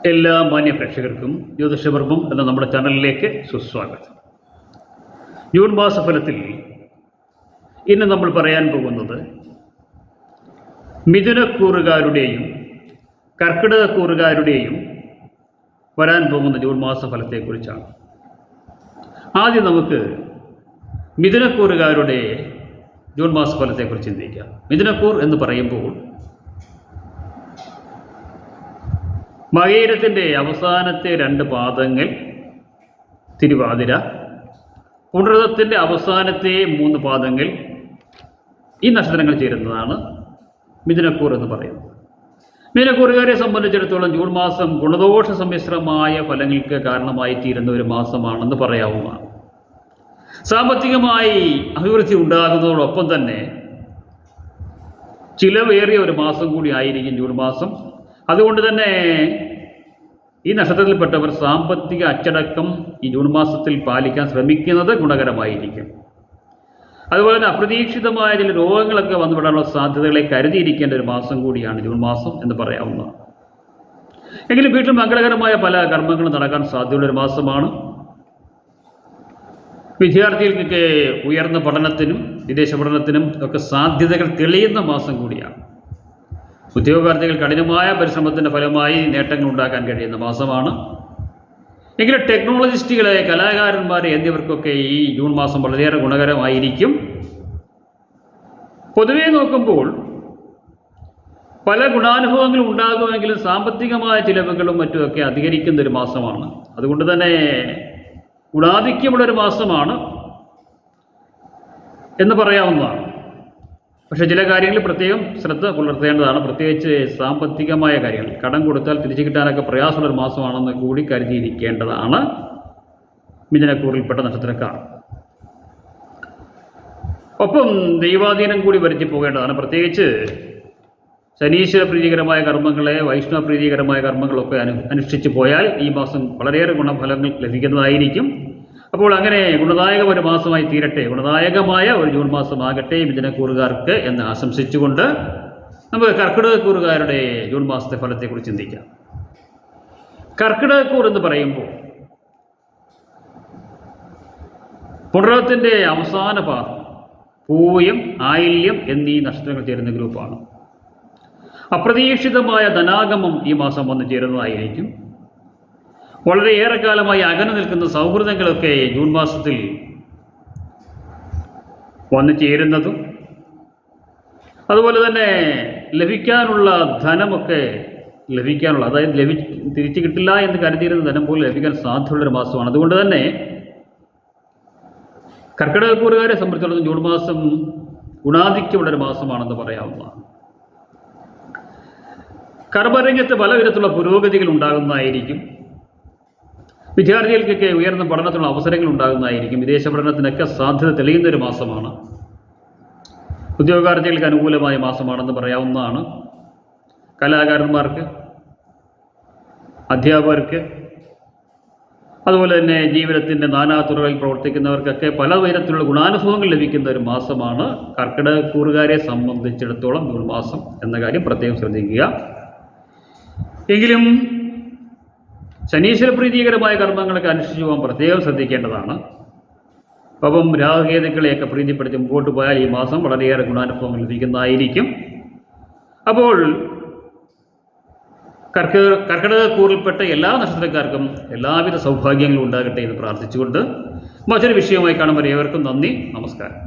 എല്ലാ മാന്യ പ്രേക്ഷകർക്കും ജ്യോതിഷപർവം എന്ന നമ്മുടെ ചാനലിലേക്ക് സുസ്വാഗതം. ജൂൺ മാസഫലത്തിൽ ഇന്ന് നമ്മൾ പറയാൻ പോകുന്നത് മിഥുനക്കൂറുകാരുടെയും കർക്കിടകക്കൂറുകാരുടെയും വരാൻ പോകുന്ന ജൂൺ മാസഫലത്തെക്കുറിച്ചാണ്. ആദ്യം നമുക്ക് മിഥുനക്കൂറുകാരുടെ ജൂൺ മാസഫലത്തെക്കുറിച്ച് ചിന്തിക്കാം. മിഥുനക്കൂർ എന്ന് പറയുമ്പോൾ മകയിരത്തിൻ്റെ അവസാനത്തെ 2 പാദങ്ങൾ തിരുവാതിര, പുണർതത്തിൻ്റെ അവസാനത്തെ 3 പാദങ്ങൾ ഈ നക്ഷത്രങ്ങൾ ചേരുന്നതാണ് മിഥുനക്കൂർ എന്ന് പറയുന്നത്. മിഥുനക്കൂറുകാരെ സംബന്ധിച്ചിടത്തോളം ജൂൺ മാസം ഗുണദോഷ സമ്മിശ്രമായ ഫലങ്ങൾക്ക് കാരണമായി തീരുന്ന ഒരു മാസമാണെന്ന് പറയാവുന്നതാണ്. സാമ്പത്തികമായി അഭിവൃദ്ധി ഉണ്ടാകുന്നതോടൊപ്പം തന്നെ ചിലവേറിയ ഒരു മാസം കൂടി ആയിരിക്കും ജൂൺ മാസം. അതുകൊണ്ട് തന്നെ ഈ നക്ഷത്രത്തിൽപ്പെട്ടവർ സാമ്പത്തിക അച്ചടക്കം ഈ ജൂൺ മാസത്തിൽ പാലിക്കാൻ ശ്രമിക്കുന്നത് ഗുണകരമായിരിക്കും. അതുപോലെ തന്നെ അപ്രതീക്ഷിതമായ ചില രോഗങ്ങളൊക്കെ വന്നുവിടാനുള്ള സാധ്യതകളെ കരുതിയിരിക്കേണ്ട ഒരു മാസം കൂടിയാണ് ജൂൺ മാസം എന്ന് പറയാവുന്നതാണ്. എങ്കിലും വീട്ടിൽ മംഗളകരമായ പല കർമ്മങ്ങളും നടക്കാൻ സാധ്യതയുള്ളൊരു മാസമാണ്. വിദ്യാർത്ഥികൾക്കൊക്കെ ഉയർന്ന പഠനത്തിനും വിദേശ പഠനത്തിനും ഒക്കെ സാധ്യതകൾ തെളിയുന്ന മാസം കൂടിയാണ്. ഉദ്യോഗാർത്ഥികൾ കഠിനമായ പരിശ്രമത്തിൻ്റെ ഫലമായി നേട്ടങ്ങൾ ഉണ്ടാക്കാൻ കഴിയുന്ന മാസമാണ്. എങ്കിലും ടെക്നോളജിസ്റ്റുകളെ, കലാകാരന്മാരെ എന്നിവർക്കൊക്കെ ഈ ജൂൺ മാസം വളരെയേറെ ഗുണകരമായിരിക്കും. പൊതുവേ നോക്കുമ്പോൾ പല ഗുണാനുഭവങ്ങളും ഉണ്ടാകുമെങ്കിലും സാമ്പത്തികമായ ചിലവുകളും മറ്റുമൊക്കെ അധികരിക്കുന്ന ഒരു മാസമാണ്. അതുകൊണ്ട് തന്നെ ഗുണാധിക്യമുള്ളൊരു മാസമാണ് എന്ന് പറയാവുന്നതാണ്. പക്ഷേ ചില കാര്യങ്ങളിൽ പ്രത്യേകം ശ്രദ്ധ പുലർത്തേണ്ടതാണ്. പ്രത്യേകിച്ച് സാമ്പത്തികമായ കാര്യങ്ങൾ, കടം കൊടുത്താൽ തിരിച്ചു കിട്ടാനൊക്കെ പ്രയാസമുള്ളൊരു മാസമാണെന്ന് കൂടി കരുതിയിരിക്കേണ്ടതാണ് മിഥുനക്കൂറിൽപ്പെട്ട നക്ഷത്രക്കാർ. ഒപ്പം ദൈവാധീനം കൂടി വരുത്തി പോകേണ്ടതാണ്. പ്രത്യേകിച്ച് ശനീശ്വര പ്രീതികരമായ കർമ്മങ്ങളെ, വൈഷ്ണവ പ്രീതികരമായ കർമ്മങ്ങളൊക്കെ അനുഷ്ഠിച്ചു പോയാൽ ഈ മാസം വളരെയേറെ ഗുണഫലങ്ങൾ ലഭിക്കുന്നതായിരിക്കും. അപ്പോൾ അങ്ങനെ ഗുണദായക ഒരു മാസമായി തീരട്ടെ, ഗുണദായകമായ ഒരു ജൂൺ മാസമാകട്ടെ മിഥുനക്കൂറുകാർക്ക് എന്ന് ആശംസിച്ചുകൊണ്ട് നമുക്ക് കർക്കിടകക്കൂറുകാരുടെ ജൂൺ മാസത്തെ ഫലത്തെക്കുറിച്ച് ചിന്തിക്കാം. കർക്കിടകക്കൂർ എന്ന് പറയുമ്പോൾ പുണർതത്തിൻ്റെ അവസാന പാദം, പൂയം, ആയില്യം എന്നീ നക്ഷത്രങ്ങൾ ചേരുന്ന ഗ്രൂപ്പാണ്. അപ്രതീക്ഷിതമായ ധനാഗമം ഈ മാസം വന്നു ചേരുന്നതായിരിക്കും. വളരെ ഏറെക്കാലമായി അകന്നു നിൽക്കുന്ന സൗഹൃദങ്ങളൊക്കെ ജൂൺ മാസത്തിൽ വന്നു ചേരുന്നതും, അതുപോലെ തന്നെ ലഭിക്കാനുള്ള ധനമൊക്കെ അതായത് തിരിച്ചു കിട്ടില്ല എന്ന് കരുതിയിരുന്ന ധനം പോലും ലഭിക്കാൻ സാധ്യതയുള്ളൊരു മാസമാണ്. അതുകൊണ്ട് തന്നെ കർക്കിടകക്കൂറുകാരെ സംബന്ധിച്ചിടത്തോളം ജൂൺ മാസം ഗുണാധിക്യമുള്ളൊരു മാസമാണെന്ന് പറയാവുന്നതാണ്. കർമ്മരംഗത്ത് പല വിധത്തിലുള്ള പുരോഗതികൾ ഉണ്ടാകുന്നതായിരിക്കും. വിദ്യാർത്ഥികൾക്കൊക്കെ ഉയർന്ന പഠനത്തിനുള്ള അവസരങ്ങൾ ഉണ്ടാകുന്നതായിരിക്കും. വിദേശ പഠനത്തിനൊക്കെ സാധ്യത തെളിയുന്നൊരു മാസമാണ്. ഉദ്യോഗാർത്ഥികൾക്ക് അനുകൂലമായ മാസമാണെന്ന് പറയാവുന്നതാണ്. കലാകാരന്മാർക്ക്, അധ്യാപകർക്ക്, അതുപോലെ തന്നെ ജീവിതത്തിൻ്റെ നാനാതുറകളിൽ പ്രവർത്തിക്കുന്നവർക്കൊക്കെ പല വിധത്തിലുള്ള ഗുണാനുഭവങ്ങൾ ലഭിക്കുന്ന ഒരു മാസമാണ് കർക്കിടകക്കൂറുകാരെ സംബന്ധിച്ചിടത്തോളം ജൂൺ മാസം എന്ന കാര്യം പ്രത്യേകം ശ്രദ്ധിക്കുക. എങ്കിലും ശനീശ്വര പ്രീതികരമായ കർമ്മങ്ങളൊക്കെ അനുഷ്ഠിച്ചു പോകാൻ പ്രത്യേകം ശ്രദ്ധിക്കേണ്ടതാണ്. അപ്പം രാഹുകേതുക്കളെയൊക്കെ പ്രീതിപ്പെടുത്തി മുമ്പോട്ട് പോയാൽ ഈ മാസം വളരെയേറെ ഗുണാനുഭവങ്ങൾ ലഭിക്കുന്നതായിരിക്കും. അപ്പോൾ കർക്കിടകക്കൂറിൽപ്പെട്ട എല്ലാ നക്ഷത്രക്കാർക്കും എല്ലാവിധ സൗഭാഗ്യങ്ങളും ഉണ്ടാകട്ടെ എന്ന് പ്രാർത്ഥിച്ചുകൊണ്ട് മറ്റൊരു വിഷയമായി കാണുമ്പോൾ ഏവർക്കും നന്ദി, നമസ്കാരം.